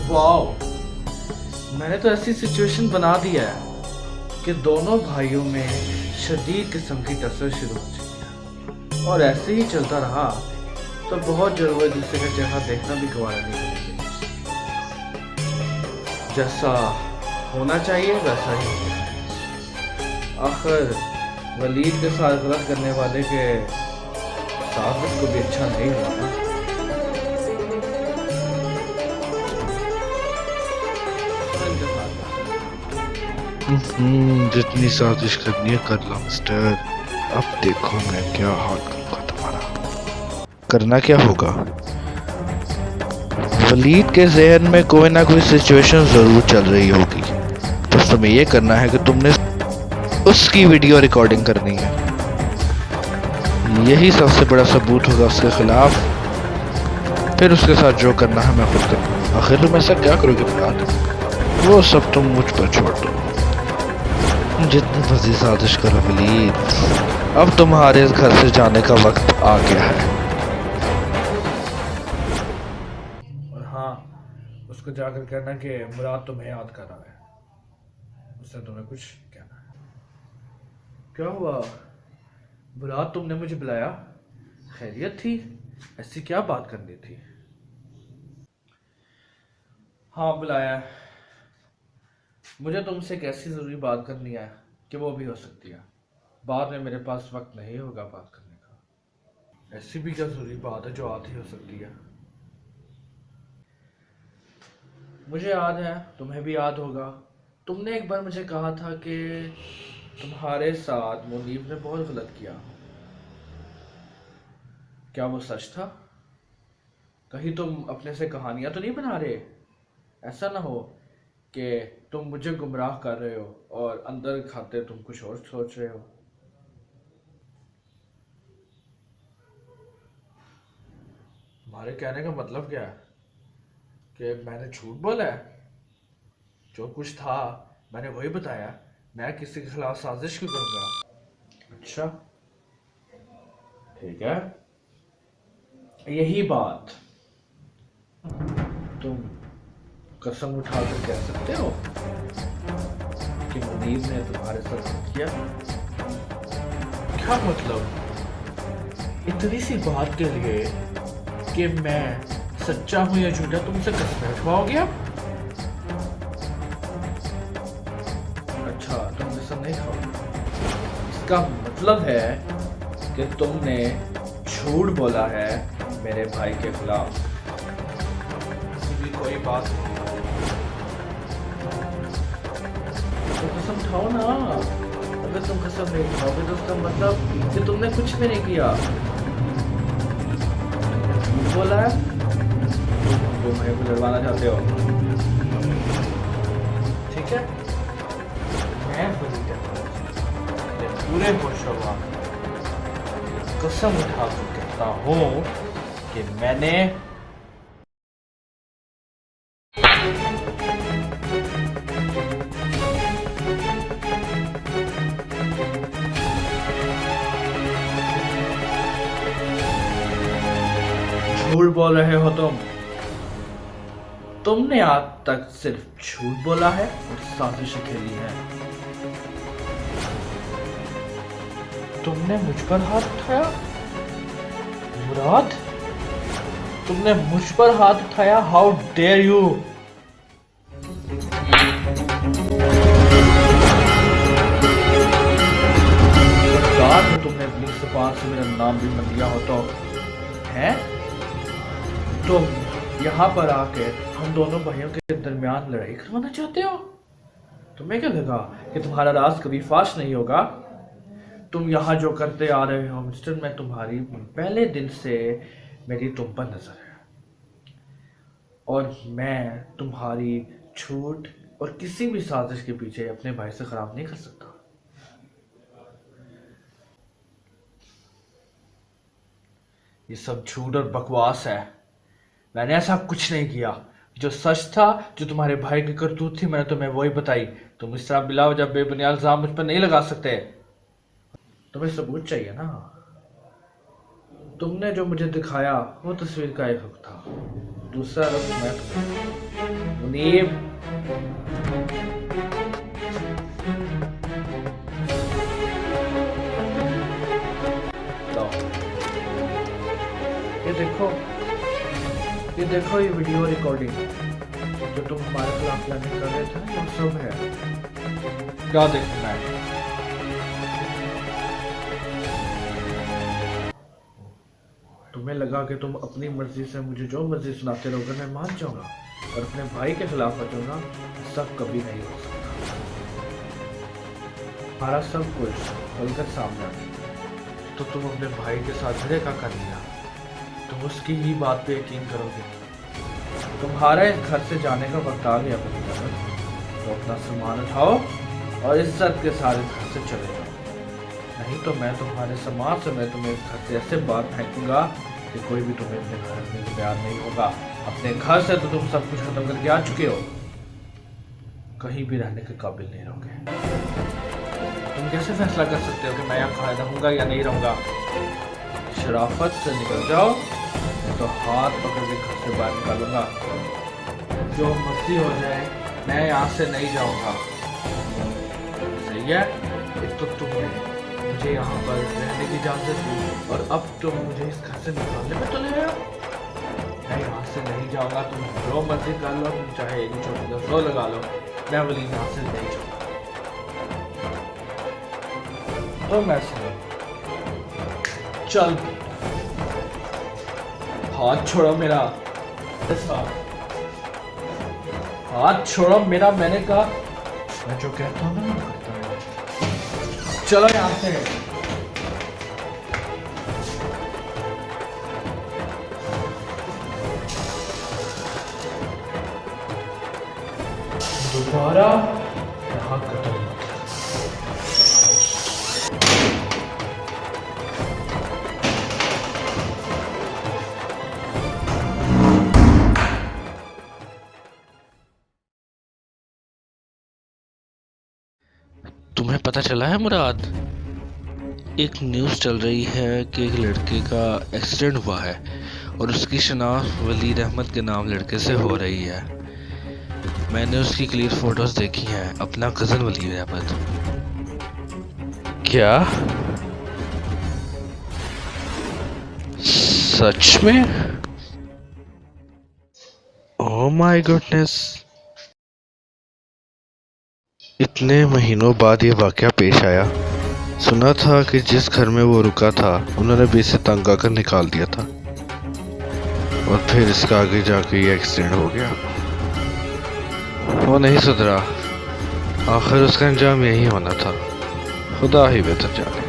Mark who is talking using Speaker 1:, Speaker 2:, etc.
Speaker 1: Wow, मैंने तो ऐसी सिचुएशन बना दी है कि दोनों भाइयों में शदीद किस्म की टक्कर शुरू हो चुकी है, और ऐसे ही चलता रहा तो बहुत जल्द एक दूसरे का चेहरा देखना भी गवारा नहीं करेंगे। जैसा होना चाहिए वैसा ही हो गया। आखिर वलीद के साथ गलत करने वाले के साथ को भी अच्छा नहीं हुआ ना।
Speaker 2: जितनी साजिश करनी है कर लो मिस्टर। अब देखो मैं क्या हाल करूंगा तुम्हारा। करना क्या होगा, वलीद के जहन में कोई ना कोई सिचुएशन जरूर चल रही होगी, बस तुम्हें ये करना है कि तुमने उसकी वीडियो रिकॉर्डिंग करनी है। यही सबसे बड़ा सबूत होगा उसके खिलाफ। फिर उसके साथ जो करना है मैं खुद करूँगा। आखिर तुम ऐसा क्या करोगे मुराद, वो सब तुम मुझ पर छोड़ दो। जितनी मर्जी साजिश करो वलीद, अब तुम्हारे इस घर से जाने का वक्त आ गया है।
Speaker 1: और हाँ, उसको जाकर कहना कि मुराद तुम्हें याद कर रहा है, उससे तुम्हें कुछ कहना है। क्या हुआ मुराद, तुमने मुझे बुलाया? खैरियत थी? ऐसी क्या बात करनी थी? हाँ बुलाया है। मुझे तुमसे एक ऐसी ज़रूरी बात करनी है कि वो भी हो सकती है, बाद में मेरे पास वक्त नहीं होगा बात करने का। ऐसी भी क्या ज़रूरी बात है जो आज ही हो सकती है? मुझे याद है, तुम्हें भी याद होगा, तुमने एक बार मुझे कहा था कि तुम्हारे साथ मुनीब ने बहुत गलत किया। क्या वो सच था? कहीं तुम अपने से कहानियां तो नहीं बना रहे? ऐसा ना हो कि तुम मुझे गुमराह कर रहे हो और अंदर खाते तुम कुछ और सोच रहे हो। तुम्हारे कहने का मतलब क्या है कि मैंने झूठ बोला है? जो कुछ था मैंने वही बताया, मैं किसी के खिलाफ साजिश क्यों करूंगा? अच्छा ठीक है, यही बात तुम कसम उठाकर कह सकते हो कि मुनीब ने तुम्हारे साथ किया? क्या मतलब इतनी सी बात के लिए कि मैं सच्चा हूं या झूठा तुमसे कसम उठवाओगे आप? अच्छा, तुम कसम नहीं खाओगे, इसका मतलब है कि तुमने झूठ बोला है मेरे भाई के खिलाफ। ऐसी भी कोई बात नहीं, तो कसम खाओ ना। अगर तुम कसम नहीं खाओगे तो उसका मतलब कि तुमने कुछ भी नहीं किया। झूठ बोला है, तुम भाई को लड़वाना चाहते हो, ठीक है? मैं पूरे होशों कसम उठा कर कहता हूँ कि मैंने झूठ बोल रहे हो तुमने आज तक सिर्फ झूठ बोला है और साजिश खेली है। तुमने मुझ पर हाथ उठाया मुराद, तुमने मुझ पर हाथ उठाया। How dare you! तुमने अपनी जुबान से मेरा नाम भी मत लिया हो तो है? तुम यहाँ पर आके हम दोनों भाइयों के दरमियान लड़ाई करवाना चाहते हो? तुम्हें क्या लगा कि तुम्हारा राज कभी फाश नहीं होगा? तुम यहाँ जो करते आ रहे हो मिस्टर, मैं तुम्हारी पहले दिन से मेरी तुम पर नजर है, और मैं तुम्हारी झूठ और किसी भी साजिश के पीछे अपने भाई से खराब नहीं कर सकता। ये सब झूठ और बकवास है, मैंने ऐसा कुछ नहीं किया। जो सच था, जो तुम्हारे भाई की करतूत थी, मैंने तुम्हें वही बताई। तुम इस तरह बिला वजह बेबुनियाद इल्जाम मुझ पर नहीं लगा सकते। तुम्हें सबूत चाहिए ना? तुमने जो मुझे दिखाया वो तस्वीर का एक हक था, दूसरा रफ मैं मुनीब, लो, ये देखो ये वीडियो रिकॉर्डिंग जो तुम हमारे खिलाफ प्लानिंग कर रहे थे वो सब है। क्या देखना है? तुम्हें लगा कि तुम अपनी मर्जी से मुझे जो मर्जी सुनाते रहोगे मैं मान जाऊंगा और अपने भाई के खिलाफ बचूंगा? सब कभी नहीं हो सकता। हमारा सब कुछ खुलकर सामने आ गया। तो तुम अपने भाई के साथ झगड़े का कर लिया, तुम उसकी ही बात पे यकीन करोगे? तुम्हारा इस घर से जाने का वक्त आ गया बच्चा। तो अपना सामान उठाओ और इज्जत के साथ इस घर से चले जाओ, नहीं तो मैं तुम्हारे सामान से मैं तुम्हें इस घर से ऐसे बात फेंकूंगा कि कोई भी तुम्हें अपने घर में तैयार नहीं होगा। अपने घर से तो तुम सब कुछ खत्म करके आ चुके हो, कहीं भी रहने के काबिल नहीं रहोगे। तुम कैसे फैसला कर सकते हो कि मैं यहाँ खड़ा रहूंगा या नहीं रहूंगा? शराफत से निकल जाओ, तो हाथ पकड़ के घर से बाहर निकालूंगा। जो मर्जी हो जाए, मैं यहाँ से नहीं जाऊंगा। सही है? एक तो तुमने मुझे यहाँ पर रहने की इजाजत दी और अब तुम मुझे इस घर से निकालने में तुले हो। मैं यहाँ से नहीं जाऊंगा। तुम जो मर्जी कर लो, तुम चाहे एक छोटी सा सो लगा लो, मैं वली यहाँ से नहीं जाऊंगा। तो मैं चल, हाथ छोड़ो मेरा, हाथ छोड़ो मेरा। मैंने कहा, मैं जो कहता हूँ ना करता हूँ। चलो यहाँ से। दोबारा यहाँ कदम मत।
Speaker 2: तुम्हें पता चला है मुराद, एक न्यूज़ चल रही है कि एक लड़के का एक्सीडेंट हुआ है और उसकी शनाख्त वलीद अहमद के नाम लड़के से हो रही है। मैंने उसकी क्लियर फोटोज देखी हैं, अपना कज़न वलीद अहमद। क्या सच में? ओह माय गॉडनेस, इतने महीनों बाद ये वाक़या पेश आया। सुना था कि जिस घर में वो रुका था उन्होंने भी इसे तंग आकर निकाल दिया था और फिर इसका आगे जाके ये एक्सीडेंट हो गया। वो नहीं सुधरा, आखिर उसका अंजाम यही होना था। खुदा ही बेहतर जाने।